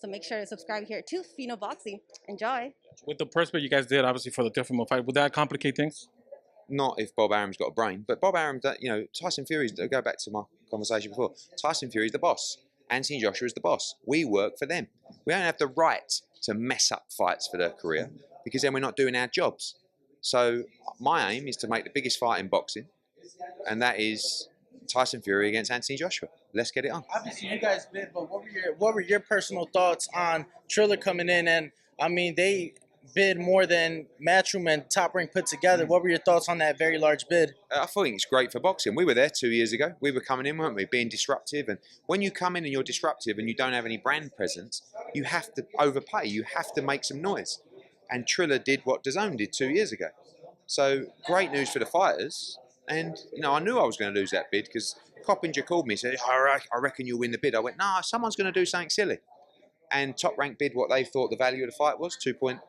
So make sure to subscribe here to Fino Boxing. Enjoy. With the press bet you guys did, obviously, for the Teofimo fight, would that complicate things? Not if Bob Arum's got a brain, but Bob Arum, Tyson Fury's, go back to my conversation before, Tyson Fury's the boss. Anthony Joshua's the boss. We work for them. We don't have the right to mess up fights for their career because then we're not doing our jobs. So my aim is to make the biggest fight in boxing, and that is Tyson Fury against Anthony Joshua. Let's get it on. Obviously, you guys bid, but what were your personal thoughts on Triller coming in? And I mean, they bid more than Matchroom and Top Rank put together. What were your thoughts on that very large bid? I think it's great for boxing. We were there 2 years ago. We were coming in, weren't we, being disruptive. And when you come in and you're disruptive and you don't have any brand presence, you have to overpay. You have to make some noise. And Triller did what DAZN did 2 years ago. So great news for the fighters. And, I knew I was going to lose that bid because Coppinger called me and said, I reckon you'll win the bid. I went, no, someone's going to do something silly. And Top Rank bid what they thought the value of the fight was, 2.2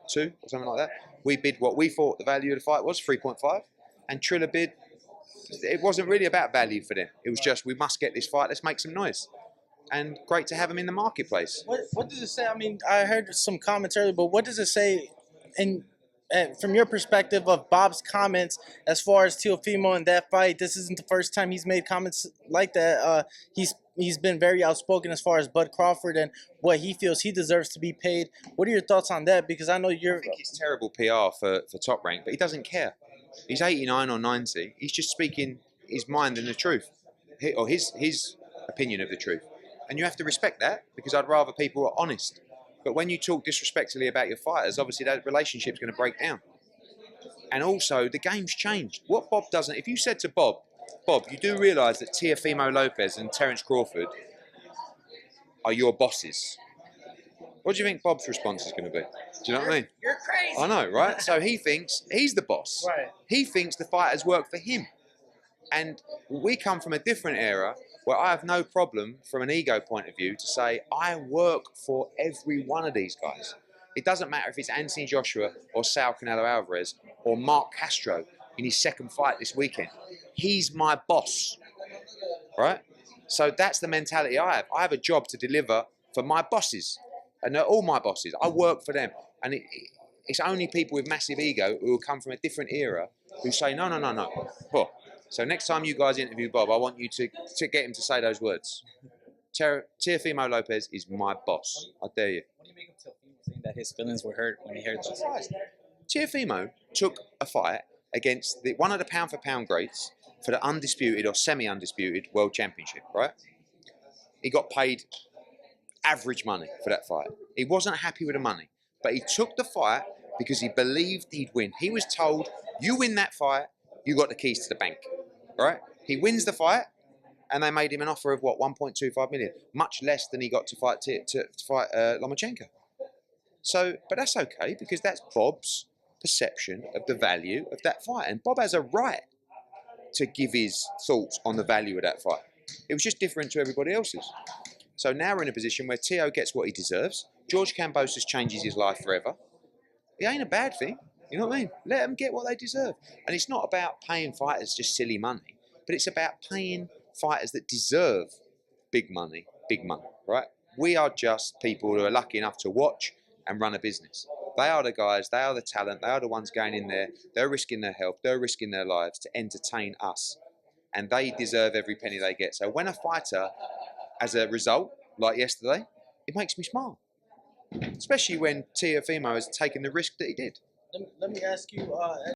or something like that. We bid what we thought the value of the fight was, 3.5. And Triller bid, it wasn't really about value for them. It was just, we must get this fight, let's make some noise. And great to have them in the marketplace. What does it say? I mean, I heard some comments earlier, but what does it say from your perspective of Bob's comments as far as Teofimo in that fight? This isn't the first time he's made comments like that. He's been very outspoken as far as Bud Crawford and what he feels he deserves to be paid. What are your thoughts on that? Because I know I think it's terrible PR for Top Rank, but he doesn't care. He's 89 or 90. He's just speaking his mind and the truth, or his opinion of the truth. And you have to respect that because I'd rather people are honest. But when you talk disrespectfully about your fighters, obviously that relationship's going to break down. And also, the game's changed. What Bob doesn't... If you said to Bob, you do realise that Teofimo Lopez and Terence Crawford are your bosses. What do you think Bob's response is going to be? Do you know what I mean? You're crazy. I know, right? So he thinks he's the boss. Right. He thinks the fighters work for him. And we come from a different era where I have no problem from an ego point of view to say I work for every one of these guys. It doesn't matter if it's Anthony Joshua or Sal Canelo Alvarez or Mark Castro in his second fight this weekend. He's my boss, right? So that's the mentality I have. I have a job to deliver for my bosses, and they're all my bosses. I work for them, and it's only people with massive ego who will come from a different era who say, no. Well, so next time you guys interview Bob, I want you to get him to say those words. Teofimo Lopez is my boss. I dare you. What do you make of Teofimo saying that his feelings were hurt when he heard this? Teofimo took a fight against one of the pound-for-pound greats for the undisputed or semi-undisputed world championship, right? He got paid average money for that fight. He wasn't happy with the money, but he took the fight because he believed he'd win. He was told, you win that fight, you got the keys to the bank, right? He wins the fight, and they made him an offer of, 1.25 million, much less than he got to fight Lomachenko. So, but that's okay, because that's Bob's perception of the value of that fight. And Bob has a right to give his thoughts on the value of that fight. It was just different to everybody else's. So now we're in a position where Teo gets what he deserves. George Kambosos changes his life forever. It ain't a bad thing. You know what I mean? Let them get what they deserve. And it's not about paying fighters just silly money, but it's about paying fighters that deserve big money, right? We are just people who are lucky enough to watch and run a business. They are the guys, they are the talent, they are the ones going in there, they're risking their health, they're risking their lives to entertain us. And they deserve every penny they get. So when a fighter has a result, like yesterday, it makes me smile. Especially when Teofimo has taken the risk that he did. Let me ask you,